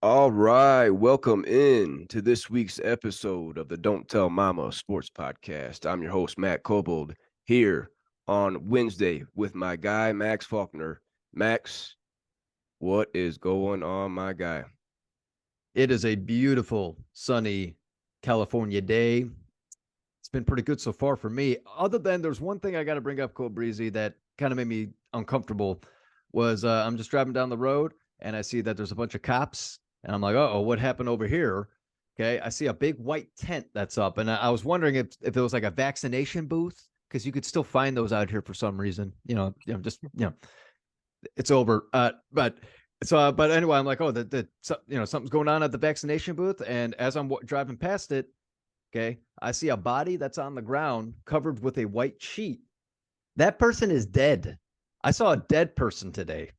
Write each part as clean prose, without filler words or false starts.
All right, welcome in to this week's episode of the Don't Tell Mama Sports Podcast. I'm your host, Matt Kobold, here on Wednesday with my guy, Max Faulkner. Max, what is going on, my guy? It is a beautiful, sunny California day. It's been pretty good so far for me. Other than there's one thing I got to bring up, Cole Breezy, that kind of made me uncomfortable. Was I'm just driving down the road and I see that there's a bunch of cops, and I'm like, oh, what happened over here? Okay, I see a big white tent that's up, and I was wondering if it was like a vaccination booth because you could still find those out here for some reason. It's over. But anyway, I'm like, oh, something's going on at the vaccination booth. And as I'm driving past it, okay, I see a body that's on the ground covered with a white sheet. That person is dead. I saw a dead person today.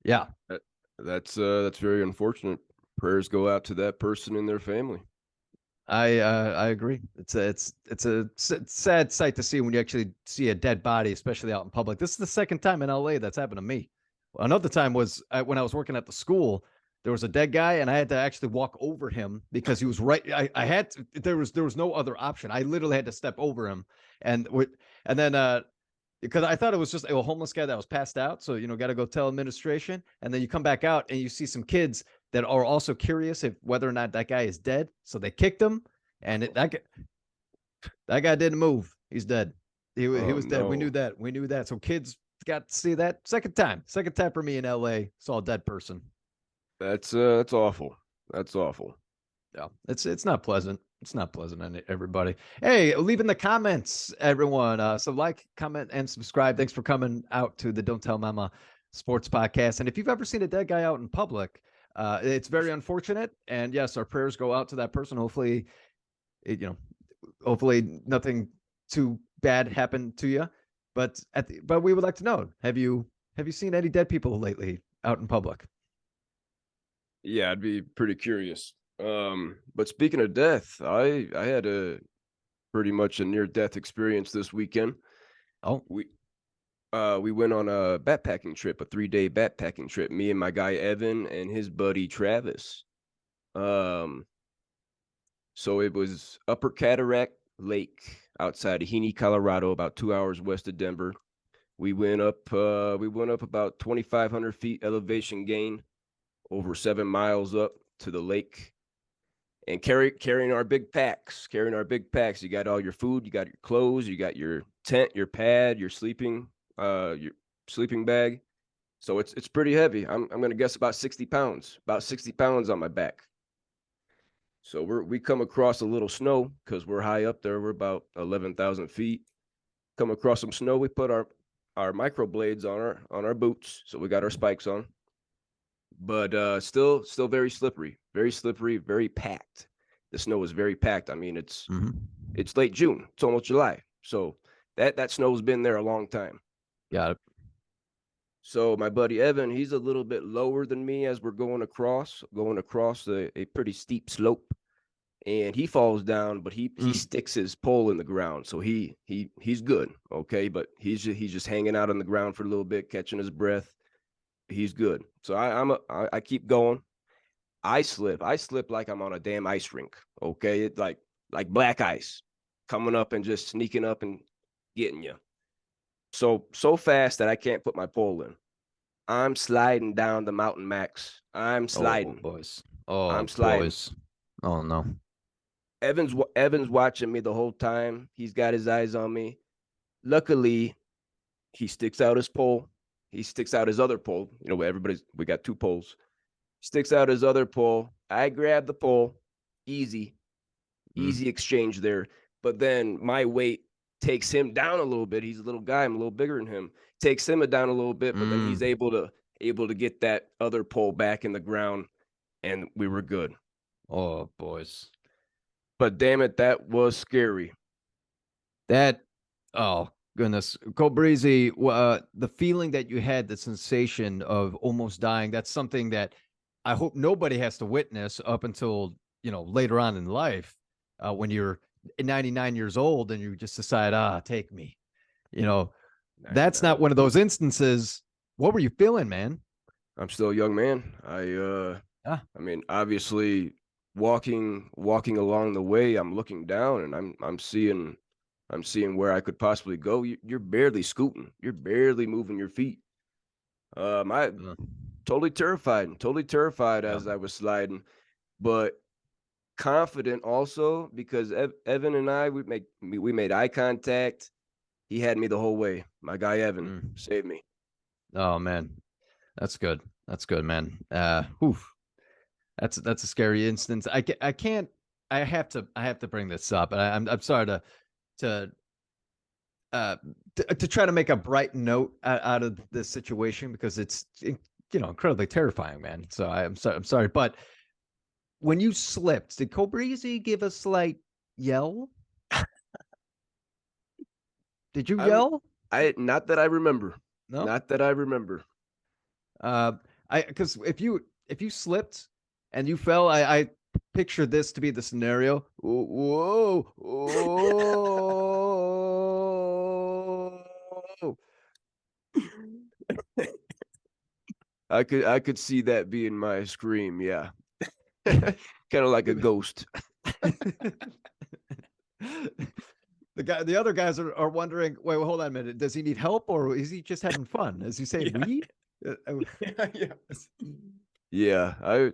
Yeah, That- that's very unfortunate. Prayers go out to that person and their family. I agree. It's a sad sight to see when you actually see a dead body, especially out in public. This is the second time in LA that's happened to me. Another time was when I was working at the school. There was a dead guy, and I had to actually walk over him because he was right. I had to, there was no other option. I literally had to step over him, and and then because I thought it was just a homeless guy that was passed out. So got to go tell administration, and then you come back out and you see some kids that are also curious if whether or not that guy is dead. So they kicked him, and that guy didn't move. He's dead. He Oh was dead. We knew no, that. We knew that. So kids got to see that second time. Second time for me in LA. Saw a dead person. that's awful. That's awful. Yeah, it's not pleasant. It's not pleasant, everybody. Hey, leave in the comments, everyone. So like, comment, and subscribe. Thanks for coming out to the Don't Tell Mama Sports Podcast. And if you've ever seen a dead guy out in public, it's very unfortunate. And yes, our prayers go out to that person. Hopefully, hopefully nothing too bad happened to you. But we would like to know: have you seen any dead people lately out in public? Yeah, I'd be pretty curious. But speaking of death, I had a pretty much a near death experience this weekend. Oh, We went on a backpacking trip, a 3-day backpacking trip. Me and my guy Evan and his buddy Travis. Um, so it was Upper Cataract Lake outside of Heaney, Colorado, about 2 hours west of Denver. We went up about 2,500 feet elevation gain, over 7 miles up to the lake, and carrying our big packs. Carrying our big packs. You got all your food, you got your clothes, you got your tent, your pad, your sleeping bag. So it's pretty heavy. I'm gonna guess about 60 pounds. About 60 pounds on my back. So we come across a little snow because we're high up there. We're about 11,000 feet. Come across some snow. We put our micro blades on our boots, so we got our spikes on. But still very slippery, very packed. The snow is very packed. I mean, mm-hmm. it's late June. It's almost July. So that snow's been there a long time. Got it. So my buddy Evan, he's a little bit lower than me as we're going across a pretty steep slope, and he falls down, but he sticks his pole in the ground, so he's good, okay, but he's just hanging out on the ground for a little bit, catching his breath. He's good. So I keep going. I slip like I'm on a damn ice rink, okay? It like black ice coming up and just sneaking up and getting you. So fast that I can't put my pole in. I'm sliding down the mountain, Max. I'm Oh sliding. boys. Oh I'm sliding. boys. Oh no. Evan's watching me the whole time. He's got his eyes on me. Luckily, he sticks out his pole. He sticks out his other pole. We got two poles. Sticks out his other pole. I grab the pole. Easy, Mm. easy exchange there. But then my weight takes him down a little bit. He's a little guy. I'm a little bigger than him. Takes him down a little bit, but then he's Mm. able to get that other pole back in the ground, and we were good. Oh boys. But damn it, that was scary. That oh goodness. Go Breezy, the feeling that you had, the sensation of almost dying, that's something that I hope nobody has to witness up until, later on in life, when you're 99 years old and you just decide, take me. You know, that's not 99. one of those instances. What were you feeling, man? I'm still a young man. Yeah. I mean, obviously, walking along the way, I'm looking down and I'm seeing where I could possibly go. You're barely scooting. You're barely moving your feet. I Uh, totally terrified yeah. as I was sliding, but confident also because Evan and I we made eye contact. He had me the whole way. My guy Evan Mm. saved me. Oh man, that's good. That's good, man. Whew. That's a scary instance. I can't. I have to bring this up, and I'm sorry to uh to try to make a bright note out of this situation because it's incredibly terrifying, man. So I'm sorry, but when you slipped, did Cobrizi give a slight yell? Did you I'm yell? I not that I remember. No. Not that I remember. Uh, I because if you slipped and you fell, I picture this to be the scenario. Whoa, whoa. I could see that being my scream, yeah. Kind of like a ghost. The other guys are wondering. Wait, well, hold on a minute. Does he need help or is he just having fun? Is he saying Yeah. we? Yes. Yeah, I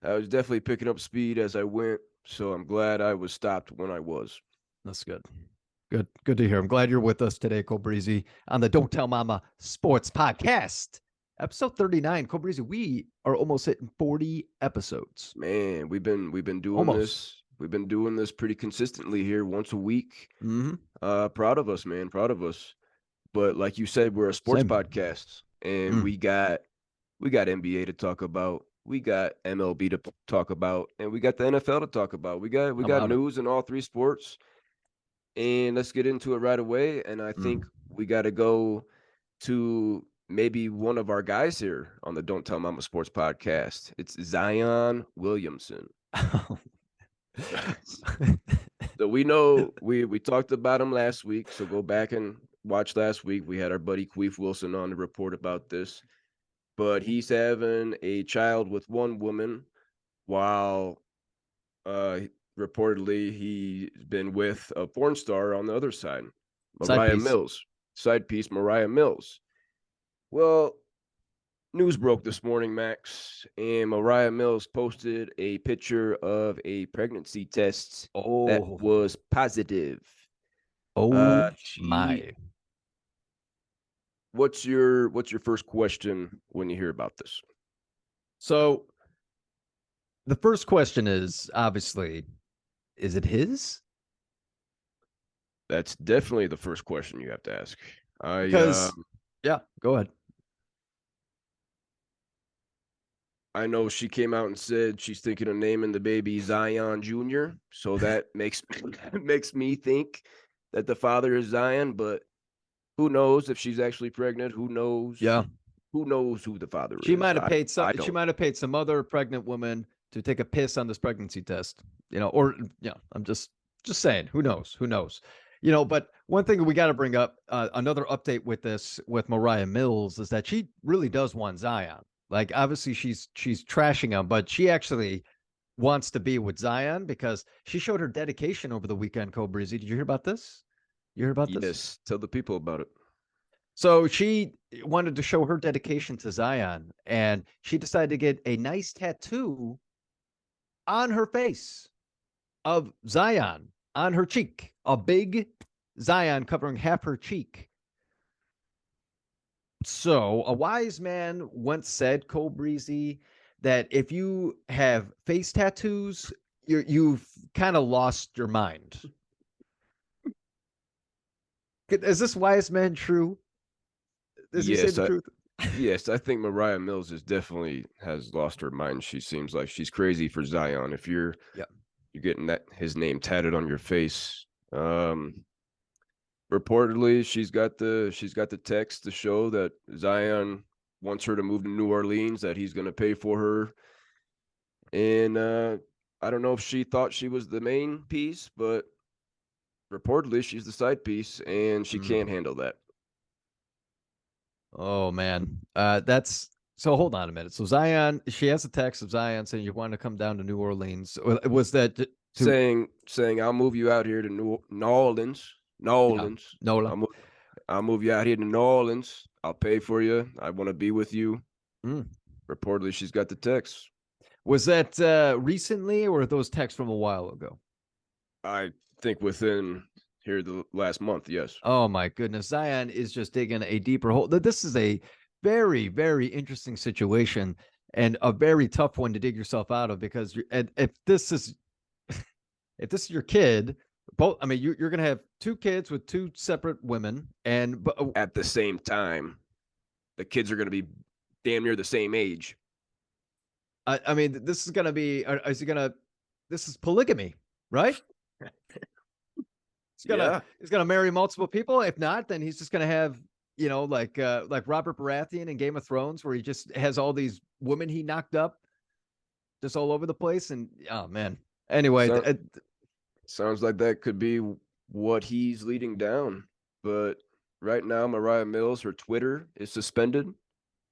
was definitely picking up speed as I went, so I'm glad I was stopped when I was. That's good. Good to hear. I'm glad you're with us today, Cobrizi, on the Don't Tell Mama Sports Podcast. Episode 39. Cobrizi, we are almost hitting 40 episodes. Man, we've been doing Almost. this. We've been doing this pretty consistently here once a week. Mm-hmm. Proud of us, man. Proud of us. But like you said, we're a sports Same. podcast, and Mm. we got NBA to talk about. We got MLB to talk about, and we got the NFL to talk about. We How got about it? news in all three sports, and let's get into it right away. And I think we got to go to maybe one of our guys here on the Don't Tell Mama Sports podcast. It's Zion Williamson. So we know we talked about him last week. So go back and watch last week. We had our buddy Queef Wilson on to report about this. But he's having a child with one woman while uh reportedly he's been with a porn star on the other side, Side Mariah piece. Mills. Side piece Mariah Mills. Well, news broke this morning, Max, and Mariah Mills posted a picture of a pregnancy test that Oh, was positive. oh She my. what's your first question when you hear about this? So the first question is obviously, is it his? That's definitely the first question you have to ask. Because yeah, go ahead. I know she came out and said she's thinking of naming the baby Zion Jr. So that makes makes me think that the father is Zion, but who knows if she's actually pregnant? Who knows? Yeah. Who knows who the father She is? might have paid I some. She don't. might have paid some other pregnant woman to take a piss on this pregnancy test. Or I'm just saying. Who knows? Who knows? But one thing we got to bring up, another update with this with Mariah Mills is that she really does want Zion. Like obviously she's trashing him, but she actually wants to be with Zion because she showed her dedication over the weekend. Breezy, did you hear about this? You heard about this? Yes, tell the people about it. So she wanted to show her dedication to Zion, and she decided to get a nice tattoo on her face of Zion on her cheek, a big Zion covering half her cheek. So a wise man once said, Cole Breezy, that if you have face tattoos, you've kind of lost your mind. Is this wise man true? Does he say Yes, the truth? yes, I think Mariah Mills is definitely has lost her mind. She seems like she's crazy for Zion. If Yeah. you're getting that his name tatted on your face. Reportedly, she's got the text to show that Zion wants her to move to New Orleans, that he's going to pay for her. And I don't know if she thought she was the main piece, but reportedly she's the side piece, and she can't handle that. Oh man, that's So hold on a minute. So Zion, she has a text of Zion saying you want to come down to New Orleans. Was that to saying I'll move you out here to New Orleans. New yeah, Orleans. Nola? I'll move you out here to New Orleans. I'll pay for you. I want to be with you. Mm. Reportedly, she's got the text. Was that recently, or are those texts from a while ago? I think within here the last month, yes. Oh my goodness, Zion is just digging a deeper hole. This is a very, very interesting situation and a very tough one to dig yourself out of because if this is if this is your kid, both I mean you're going to have two kids with two separate women, and At the same time, the kids are going to be damn near the same age. I mean this is going to be is he going to this is polygamy, right? He's gonna marry multiple people. If not, then he's just gonna have like Robert Baratheon in Game of Thrones, where he just has all these women he knocked up just all over the place. And oh man. Anyway, Sounds like that could be what he's leading down. But right now, Mariah Mills, her Twitter is suspended,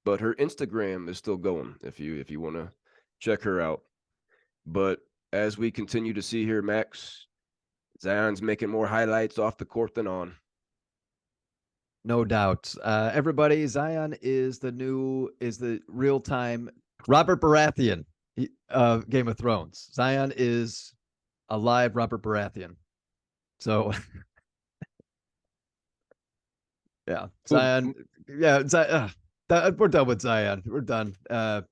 but her Instagram is still going. If you want to check her out. But as we continue to see here, Max, Zion's making more highlights off the court than on. No doubt. Everybody, Zion is the real time Robert Baratheon of Game of Thrones. Zion is a live Robert Baratheon. So yeah, Zion. Yeah, we're done with Zion. We're done. I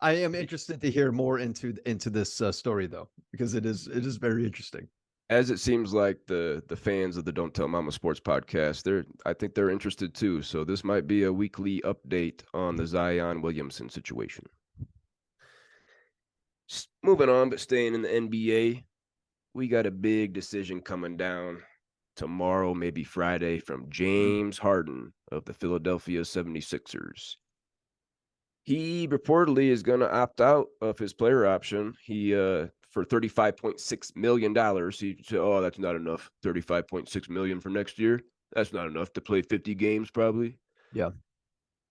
am interested to hear more into this story though, because it is very interesting. As it seems like the fans of the Don't Tell Mama Sports podcast, I think they're interested too. So this might be a weekly update on the Zion Williamson situation. Moving on, but staying in the NBA, we got a big decision coming down tomorrow, maybe Friday, from James Harden of the Philadelphia 76ers. He reportedly is going to opt out of his player option. He for $35.6 million. He said, oh, that's not enough. $35.6 million for next year. That's not enough to play 50 games, probably. Yeah.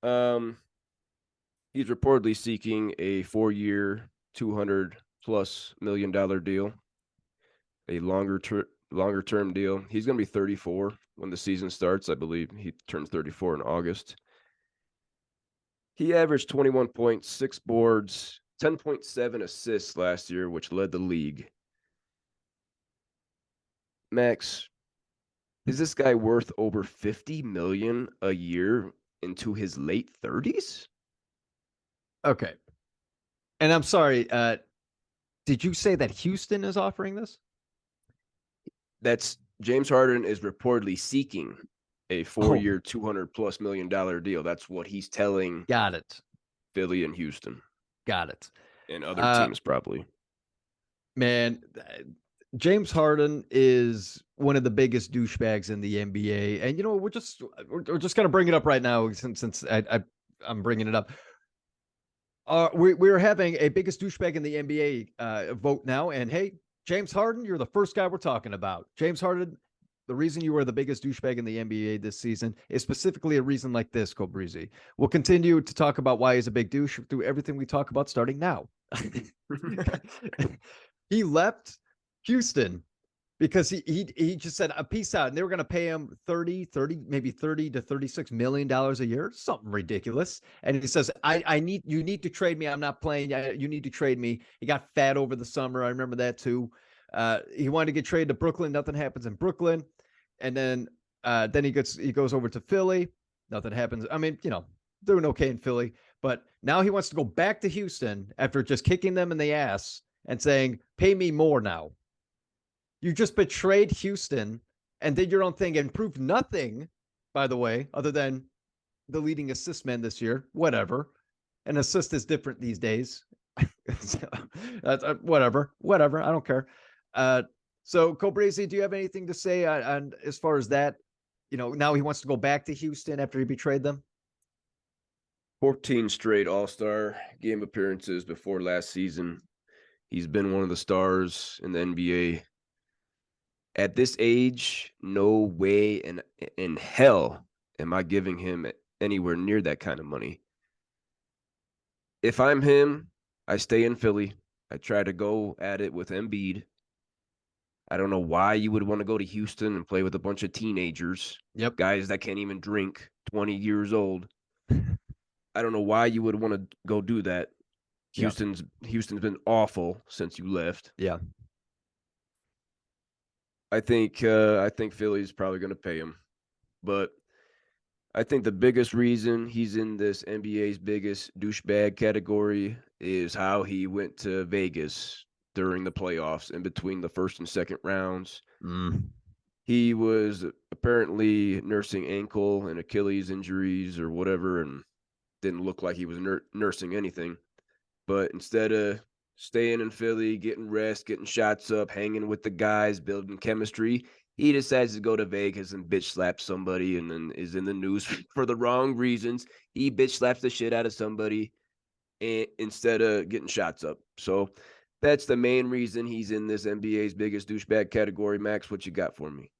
He's reportedly seeking a 4-year, $200+ million deal, a longer term deal. He's going to be 34 when the season starts. I believe he turns 34 in August. He averaged 21 points, 6 boards, 10.7 assists last year, which led the league. Max, is this guy worth over $50 million a year into his late 30s? Okay. And I'm sorry, did you say that Houston is offering this? That's James Harden is reportedly seeking a 4-year, $200+ million deal. That's what he's telling. Got it. Philly and Houston. Got it. And other teams probably. Man, James Harden is one of the biggest douchebags in the NBA, and we're just gonna bring it up right now since I'm bringing it up. We're having a biggest douchebag in the NBA vote now, and hey, James Harden, you're the first guy we're talking about. James Harden, the reason you are the biggest douchebag in the NBA this season is specifically a reason like this, Cobrizi. We'll continue to talk about why he's a big douche through everything we talk about starting now. He left Houston because he just said peace out, and they were going to pay him maybe $30 to $36 million a year, something ridiculous. And he says, you need to trade me. I'm not playing. You need to trade me. He got fat over the summer. I remember that too. He wanted to get traded to Brooklyn. Nothing happens in Brooklyn. And then he goes over to Philly. Nothing happens. I mean, doing okay in Philly, but now he wants to go back to Houston after just kicking them in the ass and saying, pay me more now. You just betrayed Houston and did your own thing and proved nothing, by the way, other than the leading assist man this year. Whatever. An assist is different these days. Whatever. I don't care. So, Cobrezi, do you have anything to say on as far as that? Now he wants to go back to Houston after he betrayed them. 14 straight All-Star game appearances before last season. He's been one of the stars in the NBA. At this age, no way in hell am I giving him anywhere near that kind of money. if I'm him, I stay in Philly. I try to go at it with Embiid. I don't know why you would want to go to Houston and play with a bunch of teenagers, Yep. guys that can't even drink, 20 years old. I don't know why you would want to go do that. Yep. Houston's been awful since you left. Yeah. I think Philly's probably going to pay him, but I think the biggest reason he's in this NBA's biggest douchebag category is how he went to Vegas during the playoffs in between the first and second rounds. Mm. He was apparently nursing ankle and Achilles injuries or whatever, and didn't look like he was nursing anything. But instead of staying in Philly, getting rest, getting shots up, hanging with the guys, building chemistry, he decides to go to Vegas and bitch slap somebody and then is in the news for the wrong reasons. He bitch slaps the shit out of somebody instead of getting shots up. So that's the main reason he's in this NBA's biggest douchebag category. Max, what you got for me?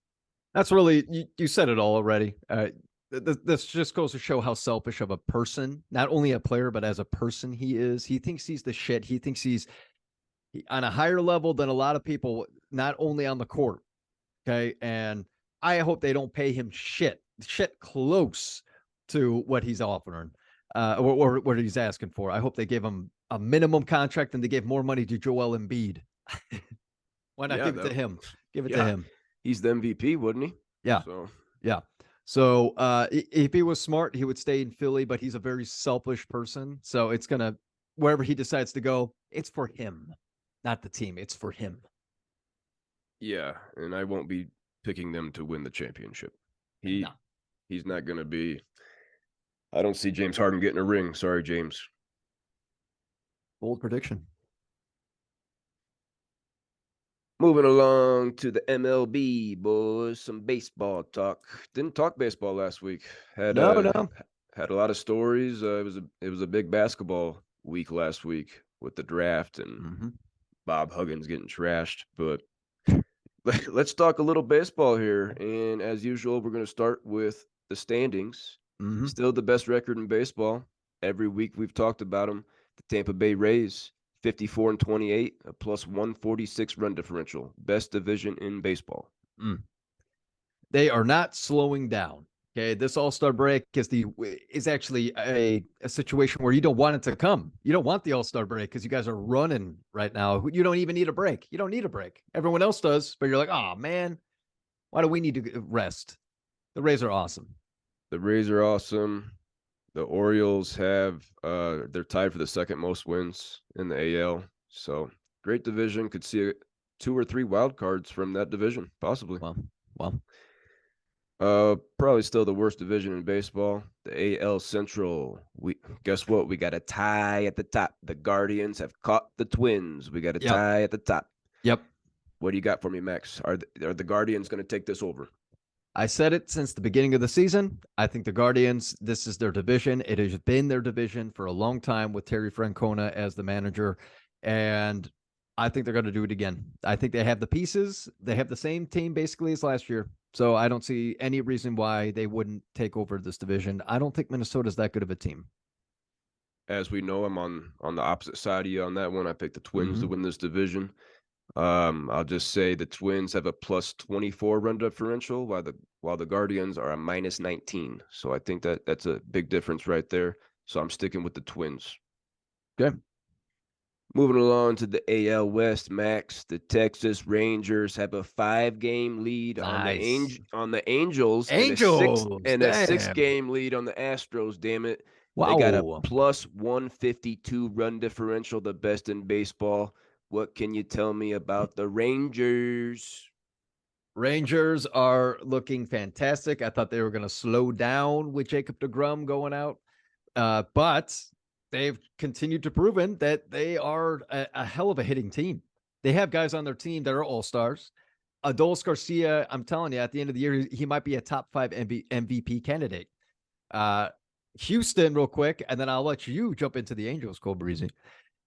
That's really, you said it all already. This just goes to show how selfish of a person, not only a player, but as a person he is. He thinks he's the shit. He thinks he's on a higher level than a lot of people, not only on the court. Okay. And I hope they don't pay him shit close to what he's offering, or what he's asking for. I hope they give him a minimum contract and they give more money to Joel Embiid. Why not give it to him? Give it to him. He's the MVP, wouldn't he? Yeah. So yeah. So if he was smart, he would stay in Philly, but he's a very selfish person. So it's gonna, wherever he decides to go, it's for him, not the team. It's for him. yeah, and I won't be picking them to win the championship. He's not gonna be. I don't see James Harden getting a ring. Sorry, James. Bold prediction. Moving along to the MLB, boys. Some baseball talk. Didn't talk baseball last week. Had No. had a lot of stories. It was a big basketball week last week with the draft and Bob Huggins getting trashed. But let's talk a little baseball here. And as usual, we're going to start with the standings. Still the best record in baseball. Every week we've talked about them. The Tampa Bay Rays, 54-28, a plus 146 run differential. Best division in baseball. They are not slowing down. Okay, this All-Star break is actually a situation where you don't want it to come. You don't want the All-Star break because you guys are running right now. You don't even need a break. You don't need a break. Everyone else does, but you're like, oh man, why do we need to rest? The Rays are awesome. The Rays are awesome. The Orioles they're tied for the second most wins in the AL. So great division. Could see 2 or 3 wild cards from that division, possibly. Well. Probably still the worst division in baseball. The AL Central. Guess what? We got a tie at the top. The Guardians have caught the Twins. We got a tie at the top. Yep. What do you got for me, Max? Are the Guardians going to take this over? I said it since the beginning of the season. I think the Guardians, this is their division. It has been their division for a long time with Terry Francona as the manager. And I think they're going to do it again. I think they have the pieces. They have the same team basically as last year. So I don't see any reason why they wouldn't take over this division. I don't think Minnesota's that good of a team. As we know, I'm on the opposite side of you on that one. I picked the Twins to win this division. I'll just say the Twins have a plus 24 run differential, while the Guardians are a minus 19. So I think that's a big difference right there. So I'm sticking with the Twins. Okay. Moving along to the AL West, Max, the Texas Rangers have a 5-game lead on the Angels, and a 6-game lead on the Astros. Damn it! Wow. They got a plus 152 run differential, the best in baseball. What can you tell me about the Rangers? Rangers are looking fantastic. I thought they were going to slow down with Jacob deGrom going out, but they've continued to prove that they are a hell of a hitting team. They have guys on their team that are all-stars. Adolis Garcia, I'm telling you, at the end of the year, he might be a top 5 MVP candidate. Houston, real quick, and then I'll let you jump into the Angels, Cole Breezy.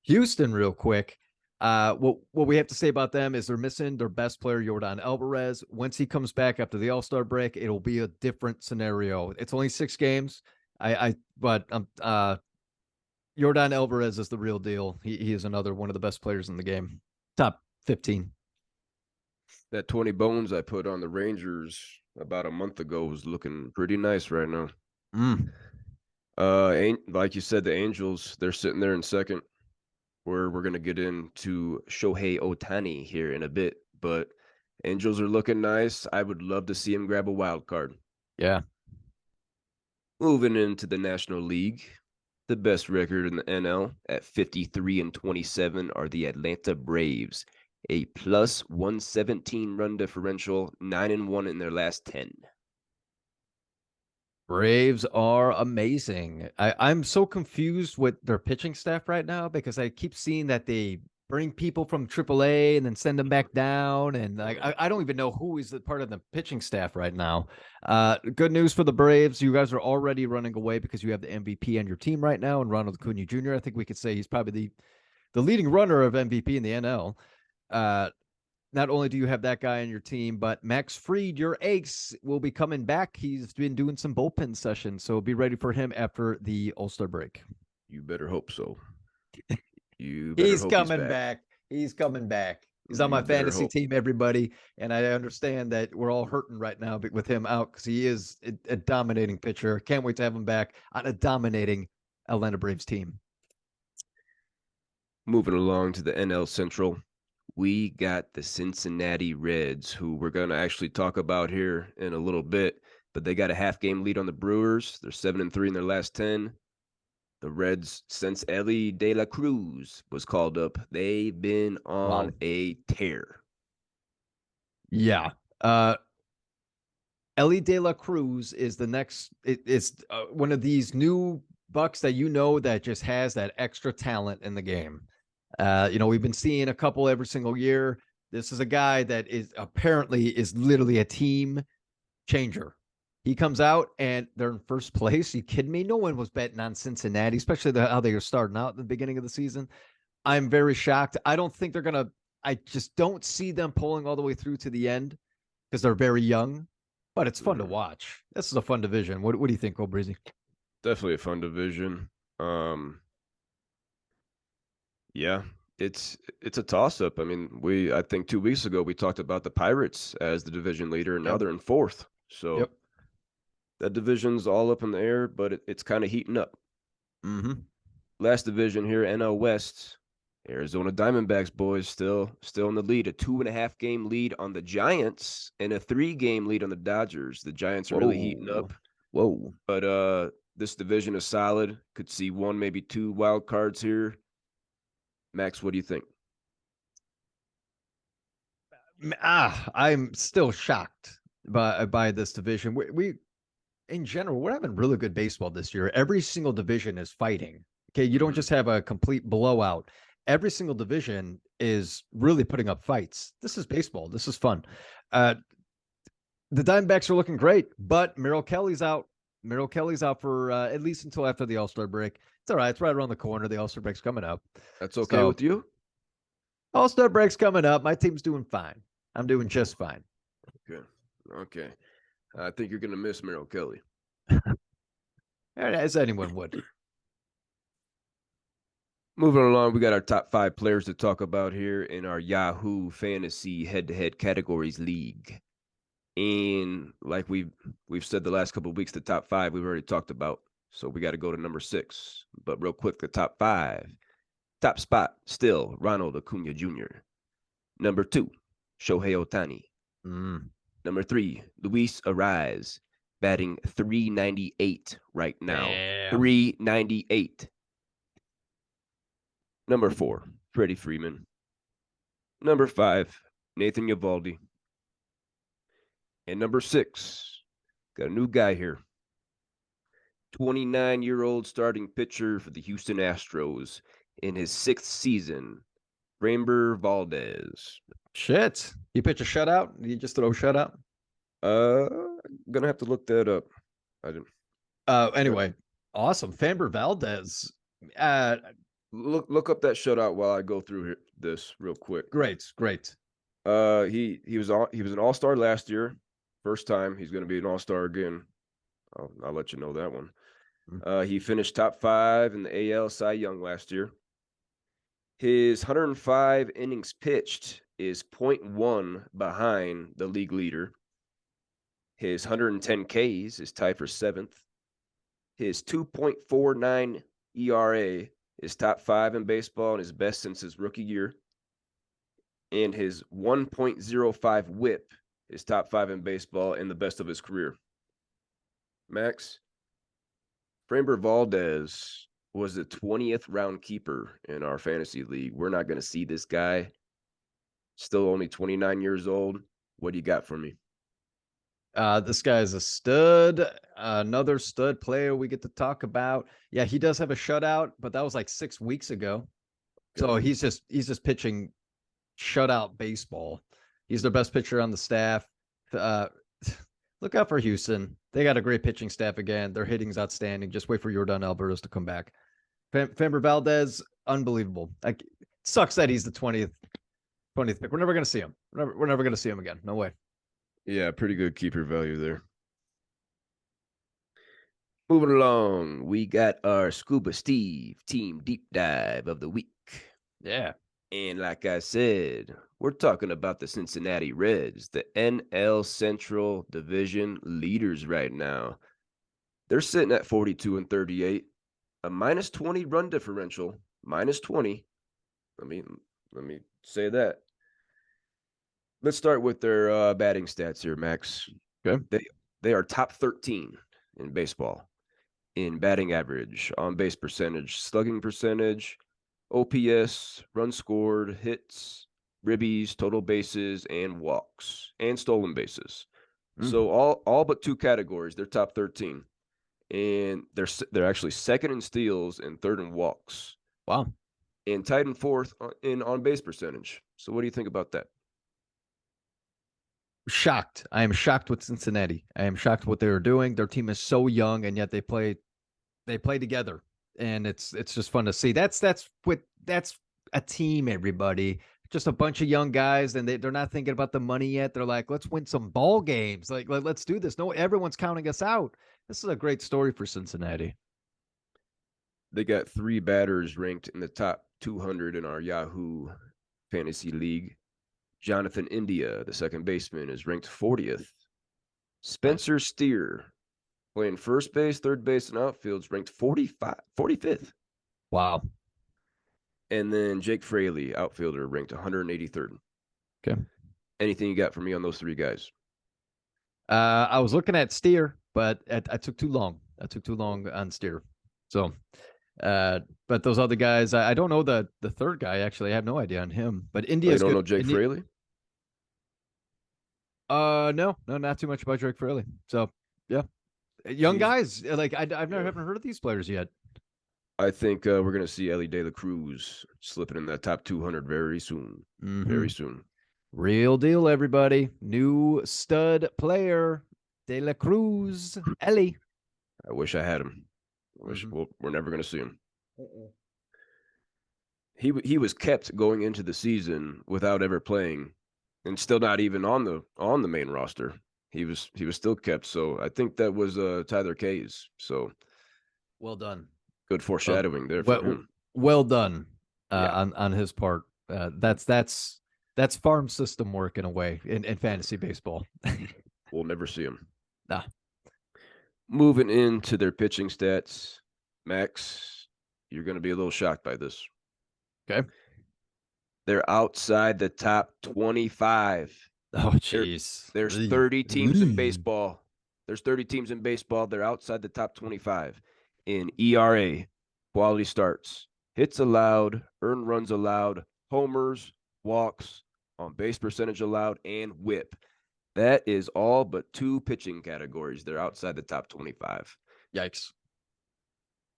Houston, real quick. What we have to say about them is they're missing their best player, Yordan Alvarez. Once he comes back after the All-Star break, it'll be a different scenario. It's only 6 games. But Yordan Alvarez is the real deal. He is another one of the best players in the game. Top 15. That 20 bones I put on the Rangers about a month ago was looking pretty nice right now. Mm. Like you said, the Angels, they're sitting there in second. Where we're gonna get into Shohei Ohtani here in a bit, but Angels are looking nice. I would love to see him grab a wild card. Yeah. Moving into the National League, the best record in the NL at 53-27 are the Atlanta Braves, a plus 117 run differential, 9-1 in their last 10. Braves are amazing. I'm so confused with their pitching staff right now because I keep seeing that they bring people from AAA and then send them back down. And I don't even know who is the part of the pitching staff right now. Good news for the Braves. You guys are already running away because you have the MVP on your team right now. And Ronald Acuna Jr., I think we could say he's probably the leading runner of MVP in the NL. Not only do you have that guy on your team, but Max Fried, your ace, will be coming back. He's been doing some bullpen sessions, so be ready for him after the All-Star break. You better hope so. You better He's hope coming back. He's coming back. He's on my fantasy team, everybody, and I understand that we're all hurting right now with him out because he is a dominating pitcher. Can't wait to have him back on a dominating Atlanta Braves team. Moving along to the NL Central, we got the Cincinnati Reds, who we're going to actually talk about here in a little bit, but they got a half-game lead on the Brewers. They're 7-3 in their last 10. The Reds, since Ellie De La Cruz was called up, they've been on a tear. Yeah. Ellie De La Cruz is the next. It's one of these new bucks that that just has that extra talent in the game. We've been seeing a couple every single year. This is a guy that is literally a team changer. He comes out and they're in first place. You kidding me? No one was betting on Cincinnati, especially how they were starting out in the beginning of the season. I'm very shocked. I don't think they're going to, I just don't see them pulling all the way through to the end because they're very young, but it's fun to watch. This is a fun division. What do you think, Breezy? Definitely a fun division. Yeah, it's a toss-up. I mean, I think 2 weeks ago we talked about the Pirates as the division leader, and now they're in fourth. So that division's all up in the air, but it's kind of heating up. Mm-hmm. Last division here, NL West. Arizona Diamondbacks, boys, still in the lead. A 2.5 game lead on the Giants and a 3 game lead on the Dodgers. The Giants are really heating up. Whoa. But this division is solid. Could see 1, maybe 2 wild cards here. Max, what do you think? I'm still shocked by this division. We in general, we're having really good baseball this year. Every single division is fighting. Okay, you don't just have a complete blowout. Every single division is really putting up fights. This is baseball. This is fun. The Diamondbacks are looking great, but Merrill Kelly's out. Merrill Kelly's out for at least until after the All-Star break. It's all right. It's right around the corner. The All-Star break's coming up. That's okay with you? All-Star break's coming up. My team's doing fine. I'm doing just fine. Okay. I think you're going to miss Merrill Kelly. As anyone would. Moving along, we got our top 5 players to talk about here in our Yahoo Fantasy Head-to-Head Categories League. And like we've said the last couple of weeks, the top 5 we've already talked about. So we got to go to number 6. But real quick, the top 5. Top spot, still Ronald Acuna Jr. Number 2, Shohei Ohtani. Number 3, Luis Ariz, batting .398 right now. Damn. .398. Number 4, Freddie Freeman. Number 5, Nathan Eovaldi. And number 6, got a new guy here. 29-year-old starting pitcher for the Houston Astros in his 6th season, Framber Valdez. Shit. You pitch a shutout? You just throw a shutout? Gonna have to look that up. I didn't. Anyway, awesome. Framber Valdez. Look up that shutout while I go through this real quick. Great. He was an all-star last year. First time he's going to be an all-star again. I'll let you know that one. He finished top 5 in the AL Cy Young last year. His 105 innings pitched is 0.1 behind the league leader. His 110 Ks is tied for 7th. His 2.49 ERA is top 5 in baseball and his best since his rookie year. And his 1.05 whip is top 5 in baseball and the best of his career. Max, Framber Valdez was the 20th round keeper in our fantasy league. We're not going to see this guy. Still only 29 years old. What do you got for me? This guy is a stud, another stud player we get to talk about. Yeah, he does have a shutout, but that was like 6 weeks ago. So he's just pitching shutout baseball. He's the best pitcher on the staff. Look out for Houston. They got a great pitching staff again. Their hitting's outstanding. Just wait for Yordan Alvarez to come back. Framber Valdez, unbelievable. Like, sucks that he's the 20th pick. We're never going to see him. We're never going to see him again. No way. Yeah, pretty good keeper value there. Moving along, we got our Scooba Steve team deep dive of the week. Yeah. And like I said, we're talking about the Cincinnati Reds, the NL Central Division leaders right now. They're sitting at 42-38, a minus 20 run differential, minus 20. Let me say that. Let's start with their batting stats here, Max. Okay. They are top 13 in baseball in batting average, on base percentage, slugging percentage, OPS, runs scored, hits, ribbies, total bases, and walks, and stolen bases. So all but 2 categories, they're top 13, and they're actually second in steals and third in walks. Wow. And tied in 4th in on base percentage. So what do you think about that? Shocked. I am shocked with Cincinnati. I am shocked what they are doing. Their team is so young, and yet they play together, and it's just fun to see. That's a team, everybody. Just a bunch of young guys, and they're not thinking about the money yet. They're like, let's win some ball games. Like, let's do this. No, everyone's counting us out. This is a great story for Cincinnati. They got 3 batters ranked in the top 200 in our Yahoo Fantasy League. Jonathan India, the second baseman, is ranked 40th. Spencer Steer, playing first base, third base, and outfield, is ranked 45th. Wow. And then Jake Fraley, outfielder, ranked 183rd. Okay. Anything you got for me on those 3 guys? I was looking at Steer, but I took too long. I took too long on Steer. So, but those other guys, I don't know the third guy. Actually, I have no idea on him. But India's You don't good. know Jake Fraley? No, not too much about Jake Fraley. So, yeah, young guys. Like haven't heard of these players yet. I think we're gonna see Ellie De La Cruz slipping in that top 200 very soon. Very soon. Real deal, everybody. New stud player, De La Cruz, Ellie. I wish I had him. We're never gonna see him. He was kept going into the season without ever playing, and still not even on the main roster. He was still kept. So I think that was Tyler K's. So well done. Good foreshadowing there for him. Well done on his part. That's farm system work in a way in fantasy baseball. We'll never see him. Nah. Moving into their pitching stats, Max, you're going to be a little shocked by this. Okay. They're outside the top 25. Oh, jeez. There's 30 teams in baseball. They're outside the top 25 in ERA, quality starts, hits allowed, earned runs allowed, homers, walks, on base percentage allowed, and whip. That is all but 2 pitching categories. They're outside the top 25. Yikes.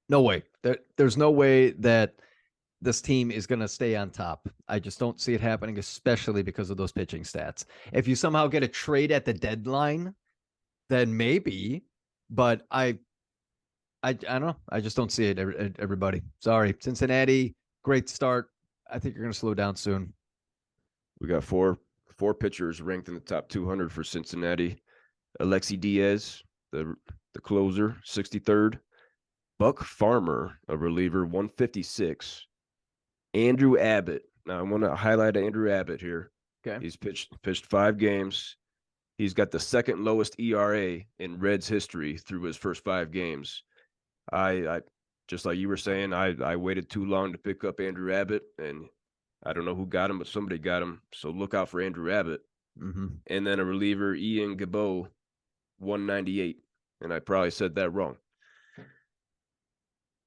No way. There's no way that this team is going to stay on top. I just don't see it happening, especially because of those pitching stats. If you somehow get a trade at the deadline, then maybe, but I don't know. I just don't see it, everybody. Sorry. Cincinnati, great start. I think you're going to slow down soon. We got four pitchers ranked in the top 200 for Cincinnati. Alexi Diaz, the closer, 63rd. Buck Farmer, a reliever, 156. Andrew Abbott. Now I want to highlight Andrew Abbott here. Okay. He's pitched 5 games. He's got the second lowest ERA in Reds history through his first 5 games. I just like you were saying, I waited too long to pick up Andrew Abbott, and I don't know who got him, but somebody got him. So look out for Andrew Abbott. Mm-hmm. And then a reliever, Ian Gabot, 198. And I probably said that wrong.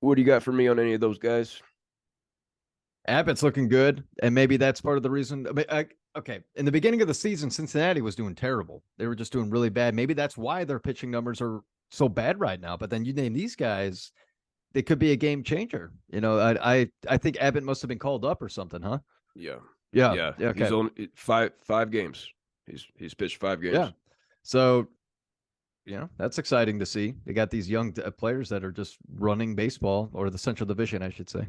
What do you got for me on any of those guys? Abbott's looking good, and maybe that's part of the reason. Okay, in the beginning of the season, Cincinnati was doing terrible. They were just doing really bad. Maybe that's why their pitching numbers are so bad right now. But then you name these guys, they could be a game changer. I think Abbott must have been called up or something, huh? Yeah. Yeah. Okay. He's only five games. He's pitched 5 games. Yeah. So, that's exciting to see. They got these young players that are just running baseball, or the Central Division, I should say.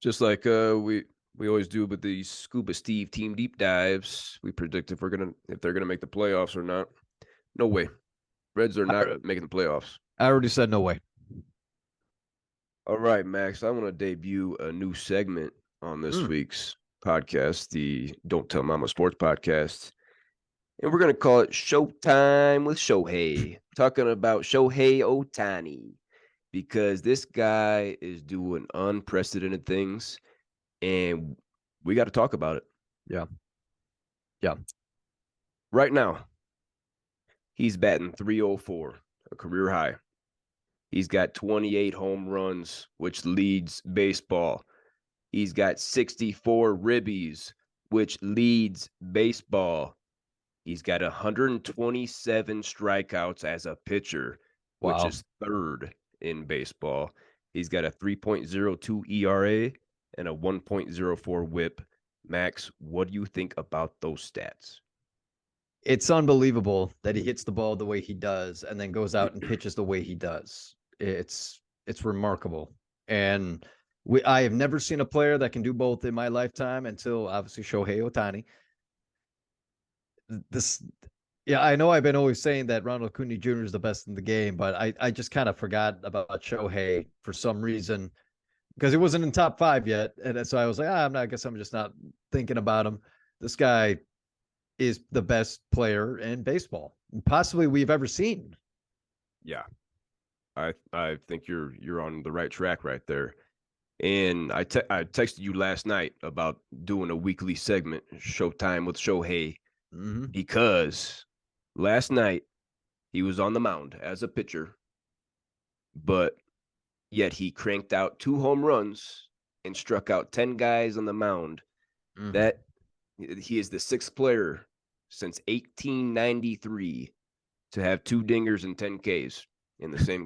Just like we always do with these Scuba Steve team deep dives, we predict if they're gonna make the playoffs or not. No way. Reds are not making the playoffs. I already said no way. All right, Max. I want to debut a new segment on this week's podcast, the Don't Tell Mama Sports Podcast. And we're going to call it Showtime with Shohei. Talking about Shohei Ohtani. Because this guy is doing unprecedented things. And we got to talk about it. Yeah. Right now, he's batting .304, a career high. He's got 28 home runs, which leads baseball. He's got 64 ribbies, which leads baseball. He's got 127 strikeouts as a pitcher, which is 3rd in baseball. He's got a 3.02 ERA and a 1.04 WHIP. Max, what do you think about those stats? It's unbelievable that he hits the ball the way he does and then goes out and pitches the way he does. It's remarkable. And I have never seen a player that can do both in my lifetime until obviously Shohei Ohtani. I know I've been always saying that Ronald Acuna Jr. is the best in the game, but I just kind of forgot about Shohei for some reason because he wasn't in top 5 yet. And so I was like, I guess I'm just not thinking about him. This guy is the best player in baseball, possibly we've ever seen. Yeah. I think you're on the right track right there. And I texted you last night about doing a weekly segment, Showtime with Shohei, because last night he was on the mound as a pitcher, but yet he cranked out 2 home runs and struck out 10 guys on the mound. That he is the 6th player since 1893 to have 2 dingers and 10 Ks in the same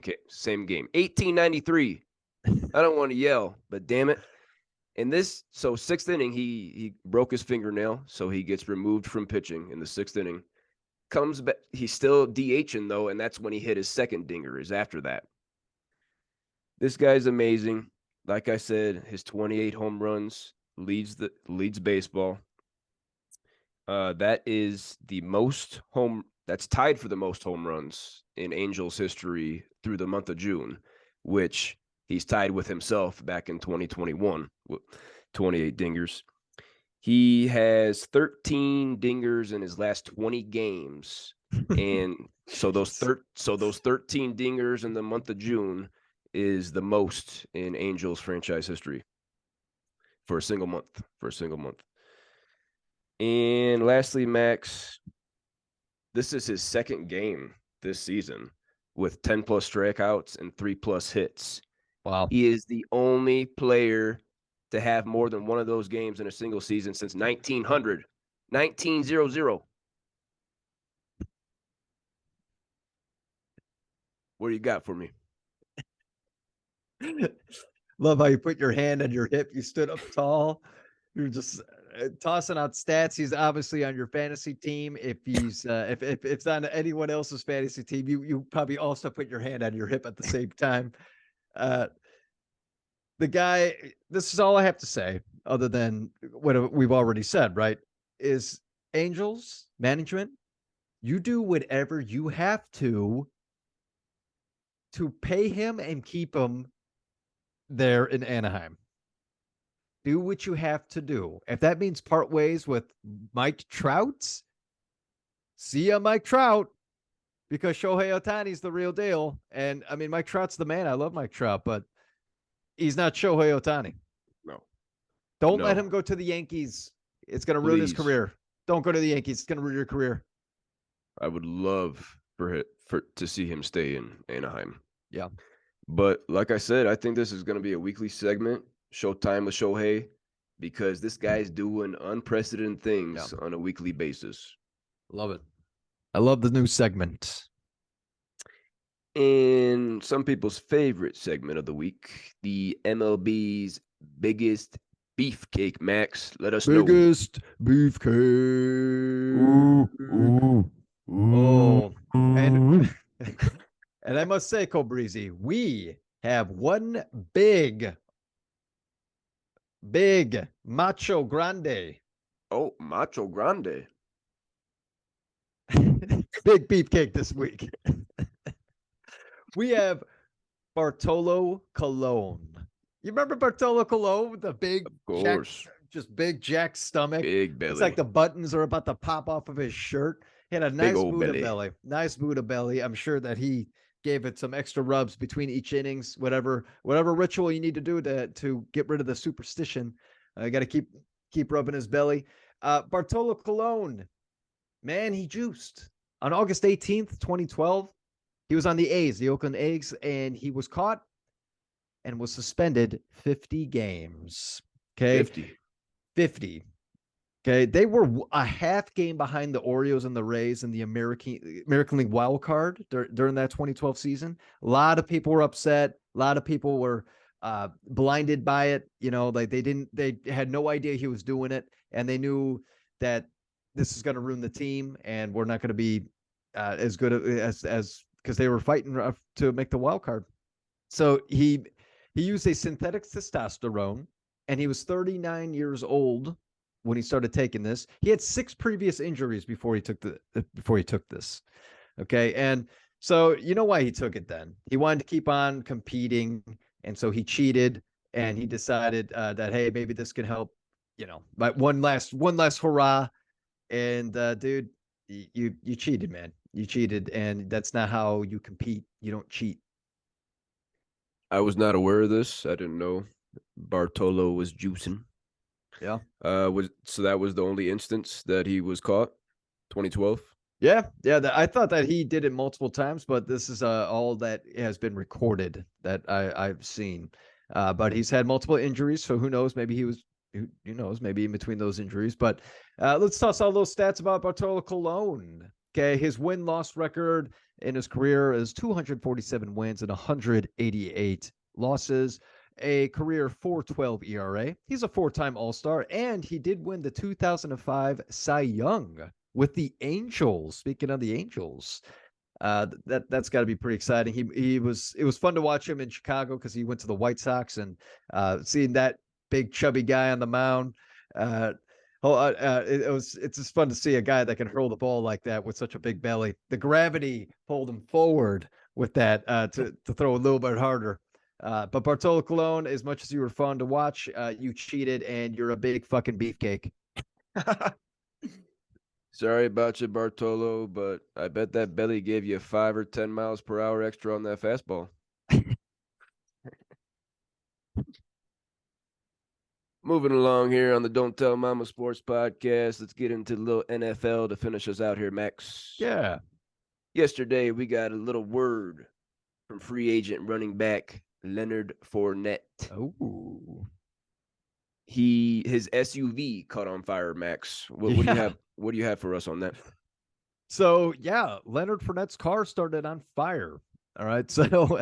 game. 1893. I don't want to yell, but damn it. In this, so 6th inning, he broke his fingernail, so he gets removed from pitching in the 6th inning. Comes back, he's still DHing though, and that's when he hit his 2nd dinger. Is after that. This guy's amazing. Like I said, his 28 home runs leads baseball. That is the most that's tied for the most home runs in Angels history through the month of June, which he's tied with himself back in 2021 with 28 dingers. He has 13 dingers in his last 20 games. And so those 13 dingers in the month of June is the most in Angels franchise history for a single month. And lastly, Max, this is his 2nd game this season with 10 plus strikeouts and 3 plus hits. Wow. He is the only player to have more than one of those games in a single season since 1900. What do you got for me? Love how you put your hand on your hip. You stood up tall. You're just tossing out stats. He's obviously on your fantasy team. If he's if it's on anyone else's fantasy team, you probably also put your hand on your hip at the same time. The guy, this is all I have to say, other than what we've already said, right? Is Angels management, you do whatever you have to to pay him and keep him there in Anaheim. Do what you have to do. If that means part ways with Mike Trout, see ya, Mike Trout, because Shohei Ohtani's the real deal. And I mean, Mike Trout's the man. I love Mike Trout, but he's not Shohei Ohtani. No. Don't let him go to the Yankees. It's going to ruin his career. Don't go to the Yankees. It's going to ruin your career. I would love to see him stay in Anaheim. Yeah. But like I said, I think this is going to be a weekly segment, Showtime with Shohei, because this guy's doing unprecedented things on a weekly basis. Love it. I love the new segment. And some people's favorite segment of the week, the MLB's biggest beefcake. Max, let us know. Biggest beefcake. Ooh. Oh, and I must say, Cobrizi, we have one big Macho Grande. Oh, Macho Grande. Big beefcake this week. We have Bartolo Colon. You remember Bartolo Colon? The big, of course, just big jack stomach. Big belly. It's like the buttons are about to pop off of his shirt. He had a nice Buddha belly. Nice Buddha belly. I'm sure that he gave it some extra rubs between each innings, whatever ritual you need to do to get rid of the superstition. I got to keep rubbing his belly. Bartolo Colon, man, he juiced. On August 18th, 2012, he was on the A's, the Oakland A's, and he was caught and was suspended 50 games. Okay. 50. Okay. They were a half game behind the Orioles and the Rays in the American League wild card during that 2012 season. A lot of people were upset. A lot of people were blinded by it. You know, like they had no idea he was doing it, and they knew that this is going to ruin the team, and we're not going to be as good as because they were fighting to make the wild card. So he used a synthetic testosterone, and he was 39 years old when he started taking this. He had 6 previous injuries before he took this. Okay, and so you know why he took it then. He wanted to keep on competing, and so he cheated, and he decided that, hey, maybe this can help, you know, but one last hurrah. And dude, you cheated, man. You cheated, and that's not how you compete. You don't cheat. I was not aware of this. I didn't know Bartolo was juicing. Yeah. So that was the only instance that he was caught, 2012? Yeah. I thought that he did it multiple times, but this is all that has been recorded that I've seen. But he's had multiple injuries, so who knows? Maybe he was, who knows? Maybe in between those injuries. But let's toss all those stats about Bartolo Colon. Okay, his win-loss record in his career is 247 wins and 188 losses, a career 4.12 ERA. He's a 4-time All-Star, and he did win the 2005 Cy Young with the Angels. Speaking of the Angels, that's got to be pretty exciting. It was fun to watch him in Chicago because he went to the White Sox, and seeing that big chubby guy on the mound. It's just fun to see a guy that can hurl the ball like that with such a big belly. The gravity pulled him forward with that to throw a little bit harder. But Bartolo Colon, as much as you were fun to watch, you cheated, and you're a big fucking beefcake. Sorry about you, Bartolo, but I bet that belly gave you 5 or 10 miles per hour extra on that fastball. Moving along here on the Don't Tell Mama Sports Podcast, let's get into the little NFL to finish us out here, Max. Yeah. Yesterday, we got a little word from free agent running back Leonard Fournette. Oh. His SUV caught on fire, Max. What do you have? What do you have for us on that? So yeah, Leonard Fournette's car started on fire. All right. So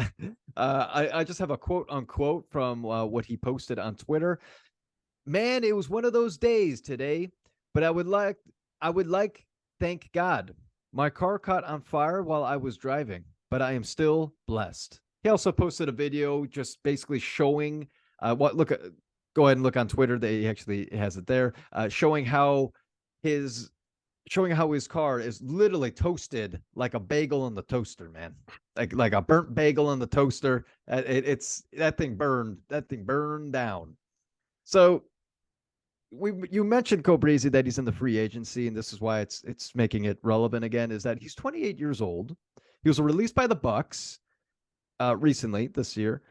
I just have a quote unquote from what he posted on Twitter. Man, it was one of those days today, but I would like, thank God, my car caught on fire while I was driving, but I am still blessed. He also posted a video just basically showing go ahead and look on Twitter. He actually has it there, showing how his showing how his car is literally toasted like a bagel in the toaster, man. Like a burnt bagel in the toaster. It's that thing burned. That thing burned down. So you mentioned Cobrezi that he's in the free agency, and this is why it's making it relevant again. Is that he's 28 years old. He was released by the Bucks recently this year.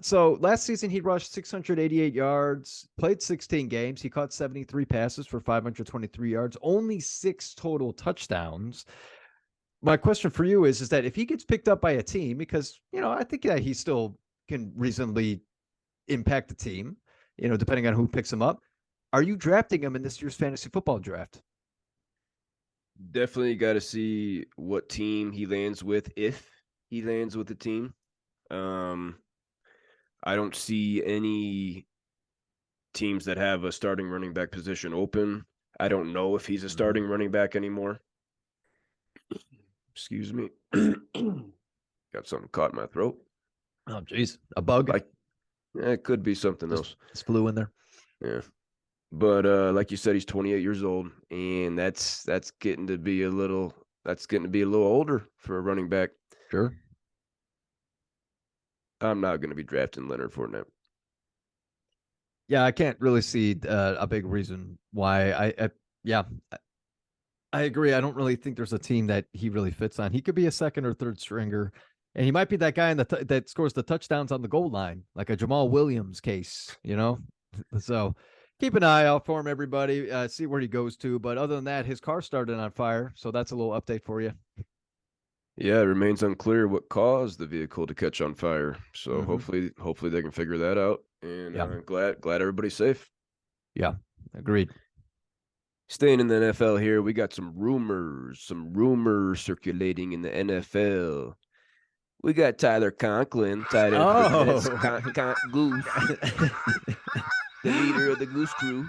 So last season he rushed 688 yards, played 16 games. He caught 73 passes for 523 yards, only 6 total touchdowns. My question for you is that if he gets picked up by a team, because I think that he still can reasonably impact the team, depending on who picks him up. Are you drafting him in this year's fantasy football draft? Definitely got to see what team he lands with, if he lands with the team. I don't see any teams that have a starting running back position open. I don't know if he's a starting running back anymore. Excuse me. Got something caught in my throat. Oh, geez. A bug? It could be something else. It's flew in there. Yeah. But like you said, he's 28 years old, and that's getting to be a little older for a running back. Sure. I'm not going to be drafting Leonard Fournette. Yeah, I can't really see a big reason why. I agree. I don't really think there's a team that he really fits on. He could be a second or third stringer, and he might be that guy that scores the touchdowns on the goal line, like a Jamal Williams case, So keep an eye out for him, everybody. See where he goes to. But other than that, his car started on fire, so that's a little update for you. Yeah, it remains unclear what caused the vehicle to catch on fire. So hopefully they can figure that out. And glad everybody's safe. Yeah, agreed. Staying in the NFL here, we got some rumors circulating in the NFL. We got Tyler Conklin, tight end for Goose, the leader of the Goose Crew.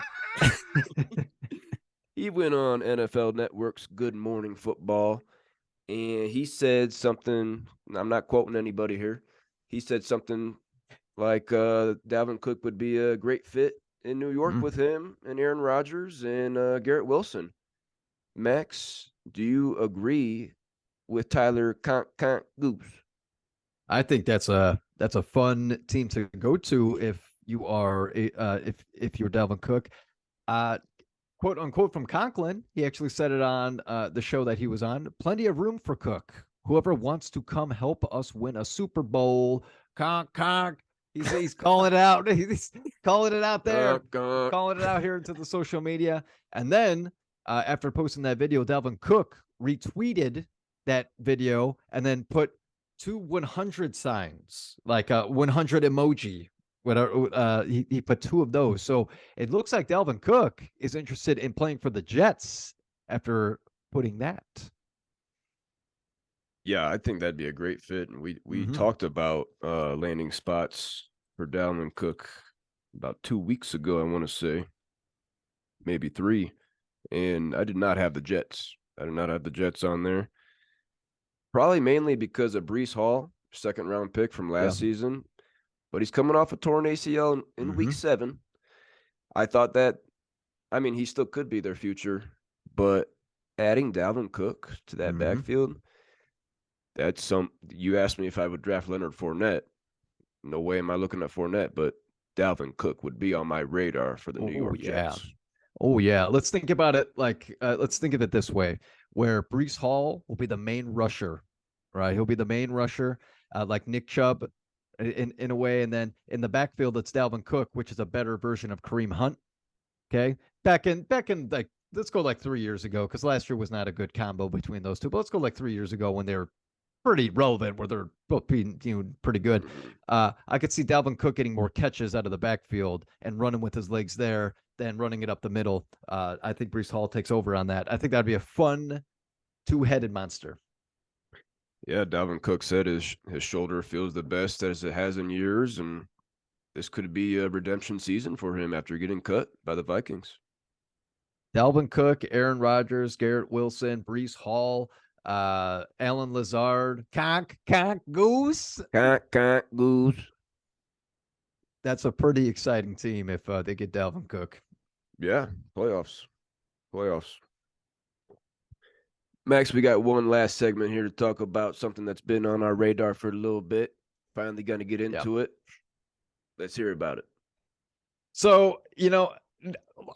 He went on NFL Network's Good Morning Football, and he said something. I'm not quoting anybody here. He said something like Dalvin Cook would be a great fit in New York with him and Aaron Rodgers and Garrett Wilson. Max, do you agree with Tyler Goose? I think that's a fun team to go to if you are if you're Dalvin Cook. Quote unquote from Conklin, he actually said it on the show that he was on. Plenty of room for Cook. Whoever wants to come help us win a Super Bowl, conk. He's calling it out. He's calling it out there. Calling it out here into the social media. And then after posting that video, Dalvin Cook retweeted that video and then put 2 100 signs, like a 100 emoji. Whatever, he put 2 of those. So it looks like Dalvin Cook is interested in playing for the Jets after putting that. Yeah, I think that'd be a great fit. And we talked about landing spots for Dalvin Cook about 2 weeks ago, I want to say. Maybe 3. And I did not have the Jets. I did not have the Jets on there. Probably mainly because of Breece Hall, second-round pick from last season. But he's coming off a torn ACL in week 7. I thought that, he still could be their future. But adding Dalvin Cook to that backfield, that's you asked me if I would draft Leonard Fournette. No way am I looking at Fournette, but Dalvin Cook would be on my radar for the New York Jets. Oh, yeah. Let's think about it let's think of it this way, where Breece Hall will be the main rusher, right? He'll be the main rusher, like Nick Chubb in a way. And then in the backfield, it's Dalvin Cook, which is a better version of Kareem Hunt. Okay. Back in like, let's go like 3 years ago, because last year was not a good combo between those two. But let's go like 3 years ago when they were pretty relevant, where they're both being pretty good. I could see Dalvin Cook getting more catches out of the backfield and running with his legs there than running it up the middle. I think Breece Hall takes over on that. I think that'd be a fun 2-headed monster. Yeah, Dalvin Cook said his shoulder feels the best as it has in years, and this could be a redemption season for him after getting cut by the Vikings. Dalvin Cook, Aaron Rodgers, Garrett Wilson, Breece Hall, Alan Lazard, conk Goose. Goose. That's a pretty exciting team if they get Dalvin Cook. Yeah, playoffs. Max, we got one last segment here to talk about something that's been on our radar for a little bit. Finally going to get Yeah. into it. Let's hear about it. So,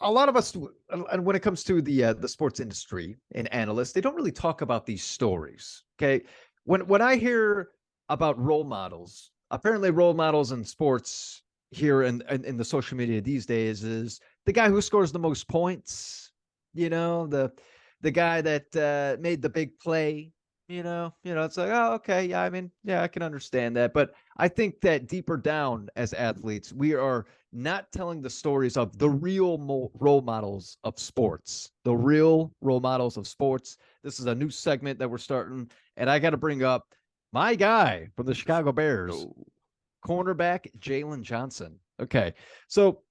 a lot of us, and when it comes to the sports industry and analysts, they don't really talk about these stories. Okay. When I hear about role models, apparently role models in sports here in the social media these days is the guy who scores the most points, the guy that made the big play, it's like, oh, okay. Yeah. I mean, yeah, I can understand that. But I think that deeper down as athletes, we are not telling the stories of the real role models of sports, the real role models of sports. This is a new segment that we're starting, and I got to bring up my guy from the Chicago Bears, Oh, cornerback Jaylon Johnson. Okay, so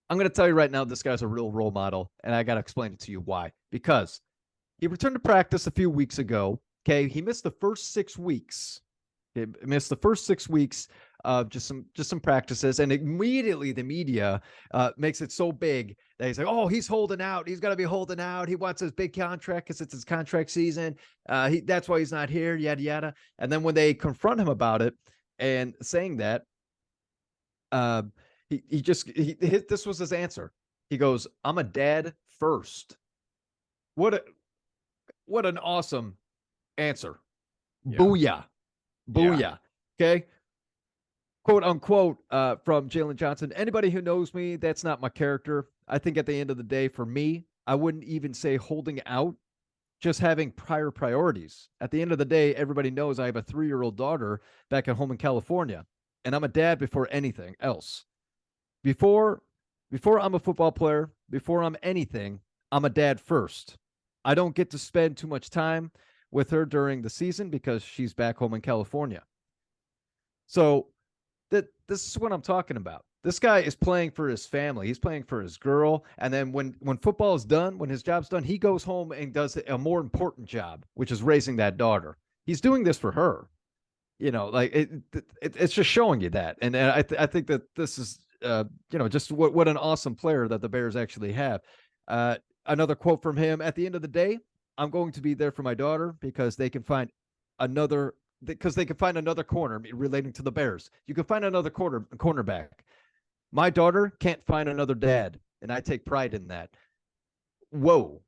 I'm going to tell you right now, this guy's a real role model, and I got to explain it to you why. Because he returned to practice a few weeks ago. Okay, he missed the first 6 weeks. He missed the first 6 weeks of just some practices, and immediately the media makes it so big that he's like, "Oh, he's holding out. He's got to be holding out. He wants his big contract because it's his contract season. That's why he's not here. Yada yada." And then when they confront him about it and saying that, uh, this was his answer. He goes, "I'm a dad first." What an awesome answer. yeah. Booyah. Yeah. Booyah. Okay. Quote unquote from Jaylon Johnson. Anybody who knows me, that's not my character. I think at the end of the day, for me, I wouldn't even say holding out, just having prior priorities. At the end of the day, everybody knows I have a 3-year-old daughter back at home in California, and I'm a dad before anything else. Before I'm a football player, before I'm anything, I'm a dad first. I don't get to spend too much time with her during the season because she's back home in California. So this is what I'm talking about. This guy is playing for his family. He's playing for his girl. And then when football is done, when his job's done, he goes home and does a more important job, which is raising that daughter. He's doing this for her. Like it's just showing you that. And I think that this is just what an awesome player that the Bears actually have. Another quote from him: "At the end of the day, I'm going to be there for my daughter because they can find another corner relating to the Bears. You can find another cornerback. My daughter can't find another dad, and I take pride in that." Whoa.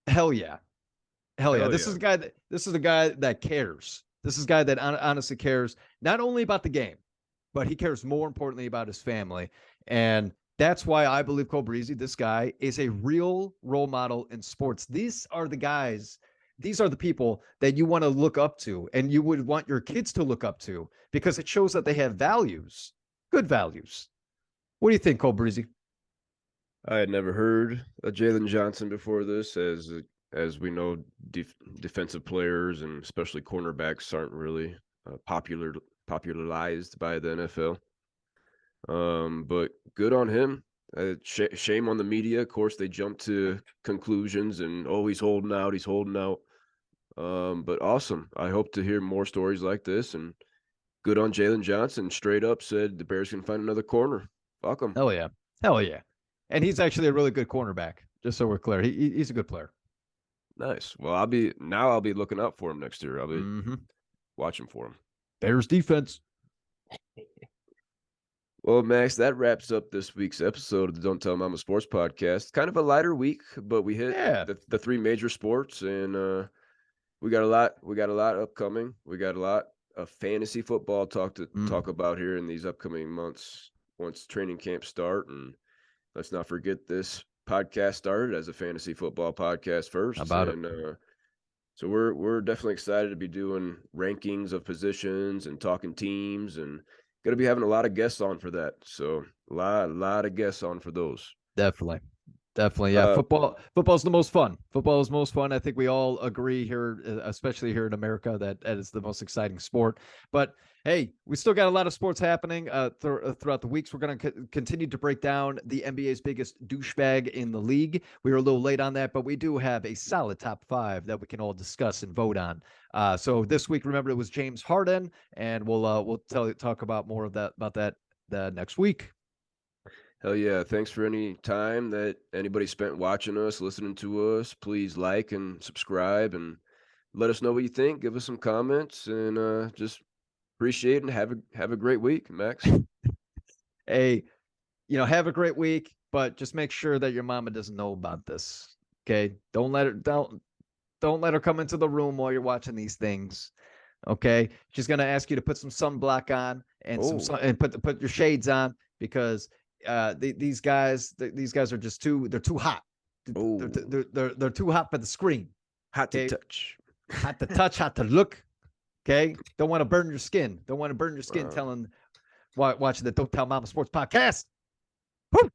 Hell yeah. Hell yeah. Hell This yeah. is a guy that cares. This is a guy that honestly cares not only about the game, but he cares more importantly about his family. And that's why I believe Cole Breezy, this guy, is a real role model in sports. These are the guys, these are the people that you want to look up to and you would want your kids to look up to because it shows that they have values, good values. What do you think, Cole Breezy? I had never heard of Jaylon Johnson before this, as we know, defensive players and especially cornerbacks aren't really popularized by the NFL. But good on him. Shame on the media. Of course, they jump to conclusions and oh, he's holding out. He's holding out. But awesome. I hope to hear more stories like this. And good on Jaylon Johnson. Straight up said the Bears can find another corner. Fuck him. Hell yeah. Hell yeah. And he's actually a really good cornerback, just so we're clear. He's a good player. Nice. Well, I'll be looking out for him next year. I'll be watching for him. Bears defense. Well, Max, that wraps up this week's episode of the Don't Tell Mama Sports Podcast. Kind of a lighter week, but we hit the three major sports, and we got a lot upcoming. We got a lot of fantasy football talk about here in these upcoming months once training camps start. And let's not forget this podcast started as a fantasy football podcast first. So we're definitely excited to be doing rankings of positions and talking teams, and going to be having a lot of guests on for that. So a lot of guests on for those. Definitely. Yeah. Football's the most fun. Football is most fun. I think we all agree here, especially here in America, that is the most exciting sport. But hey, we still got a lot of sports happening throughout the weeks. We're going to continue to break down the NBA's biggest douchebag in the league. We were a little late on that, but we do have a solid top 5 that we can all discuss and vote on. So this week, remember, it was James Harden, and we'll talk about more of that about that next week. Hell yeah. Thanks for any time that anybody spent watching us, listening to us. Please like and subscribe and let us know what you think. Give us some comments and just appreciate it and have a great week, Max. Hey, have a great week, but just make sure that your mama doesn't know about this. Okay. Don't let her come into the room while you're watching these things. Okay. She's gonna ask you to put some sunblock on and Oh, and put your shades on because these guys are just they're too hot. oh, They're too hot for the screen. hot to Okay. touch. Hot to touch, hot to look. Okay. Don't want to burn your skin. Don't want to burn your skin Wow. watching the Don't Tell Mama Sports Podcast. Woo!